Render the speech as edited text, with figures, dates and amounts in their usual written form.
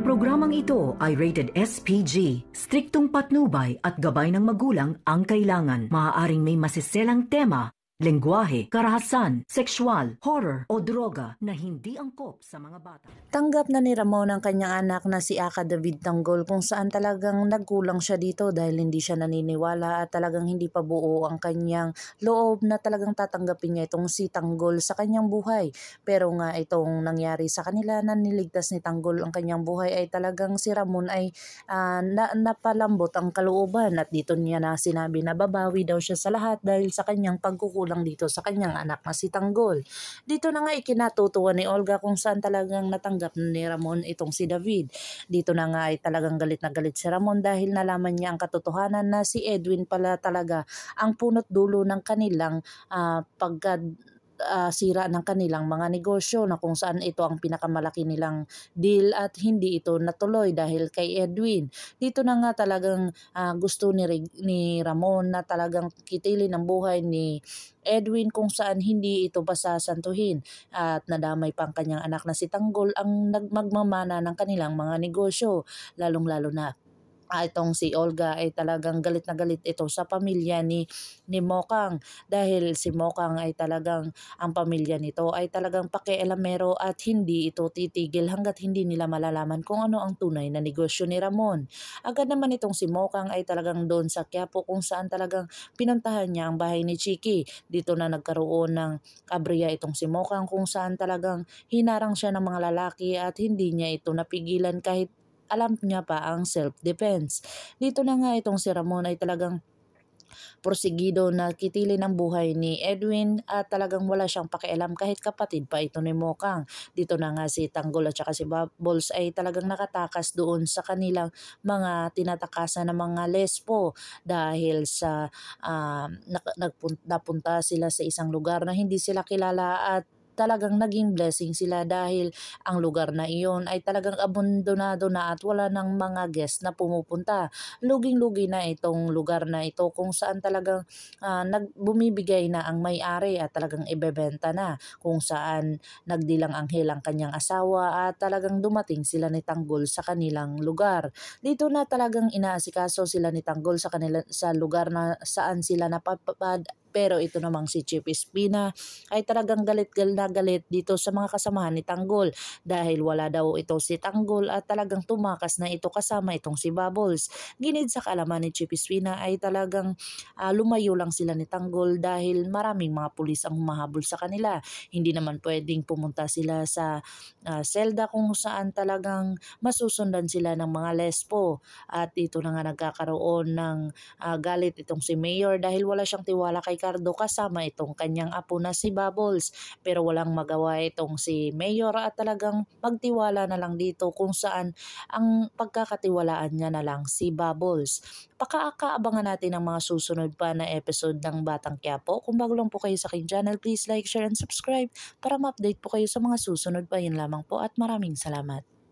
Ang programang ito ay rated SPG. Striktong patnubay at gabay ng magulang ang kailangan. Maaaring may masiselang tema, lengguwahe, karahasan, sexual, horror o droga na hindi angkop sa mga bata. Tanggap na ni Ramon ang kanyang anak na si Aka David Tanggol kung saan talagang nagkulang siya dito dahil hindi siya naniniwala at talagang hindi pa buo ang kanyang loob na talagang tatanggapin niya itong si Tanggol sa kanyang buhay. Pero nga itong nangyari sa kanila na niligtas ni Tanggol ang kanyang buhay ay talagang si Ramon ay napalambot ang kalooban at dito niya na sinabi na babawi daw siya sa lahat dahil sa kanyang pagkukulang dito sa kanyang anak na si Tanggol. Dito na nga ikinatutuwa ni Olga kung saan talagang natanggap ni Ramon itong si David. Dito na nga ay talagang galit na galit si Ramon dahil nalaman niya ang katotohanan na si Edwin pala talaga ang punot dulo ng kanilang sira ng kanilang mga negosyo na kung saan ito ang pinakamalaki nilang deal at hindi ito natuloy dahil kay Edwin. Dito na nga talagang gusto ni Ramon na talagang kitilin ang buhay ni Edwin kung saan hindi ito basasantuhin at nadamay pa ang kanyang anak na si Tanggol ang nagmamana ng kanilang mga negosyo, lalong-lalo na itong si Olga ay talagang galit na galit ito sa pamilya ni Mokang dahil si Mokang ay talagang ang pamilya nito ay talagang pakialamero at hindi ito titigil hanggat hindi nila malalaman kung ano ang tunay na negosyo ni Ramon. Agad naman itong si Mokang ay talagang doon sa Quiapo kung saan talagang pinuntahan niya ang bahay ni Chiki. Dito na nagkaroon ng kabriya itong si Mokang kung saan talagang hinarang siya ng mga lalaki at hindi niya ito napigilan kahit alam niya pa ang self-defense. Dito na nga itong si Ramon ay talagang porsigido na kitilin ang buhay ni Edwin at talagang wala siyang pakialam kahit kapatid pa ito ni Mokang. Dito na nga si Tanggol at saka si Bubbles ay talagang nakatakas doon sa kanilang mga tinatakasan ng mga lesbo dahil sa napunta sila sa isang lugar na hindi sila kilala at talagang naging blessing sila dahil ang lugar na iyon ay talagang abandonado na at wala ng mga guest na pumupunta. Luging-lugi na itong lugar na ito kung saan talagang bumibigay na ang may-ari at talagang ibebenta na kung saan nagdilang anghel ang kanyang asawa at talagang dumating sila ni Tanggol sa kanilang lugar. Dito na talagang inaasikaso sila ni Tanggol sa lugar na saan sila napapad. Pero ito namang si Chief Espina ay talagang galit na galit dito sa mga kasamahan ni Tanggol dahil wala daw ito si Tanggol at talagang tumakas na ito kasama itong si Bubbles. Ginid sa kaalaman ni Chief Espina ay talagang lumayo lang sila ni Tanggol dahil maraming mga pulis ang humahabol sa kanila. Hindi naman pwedeng pumunta sila sa selda kung saan talagang masusundan sila ng mga lesbo at dito na nga nagkakaroon ng galit itong si Mayor dahil wala siyang tiwala kay Ricardo kasama itong kanyang apo na si Bubbles. Pero walang magawa itong si Mayor at talagang magtiwala na lang dito kung saan ang pagkakatiwalaan niya na lang si Bubbles. Pakakaabangan natin ang mga susunod pa na episode ng Batang Quiapo. Kung bago lang po kayo sa aking channel, please like, share, and subscribe para ma-update po kayo sa mga susunod pa. Yun lamang po at maraming salamat.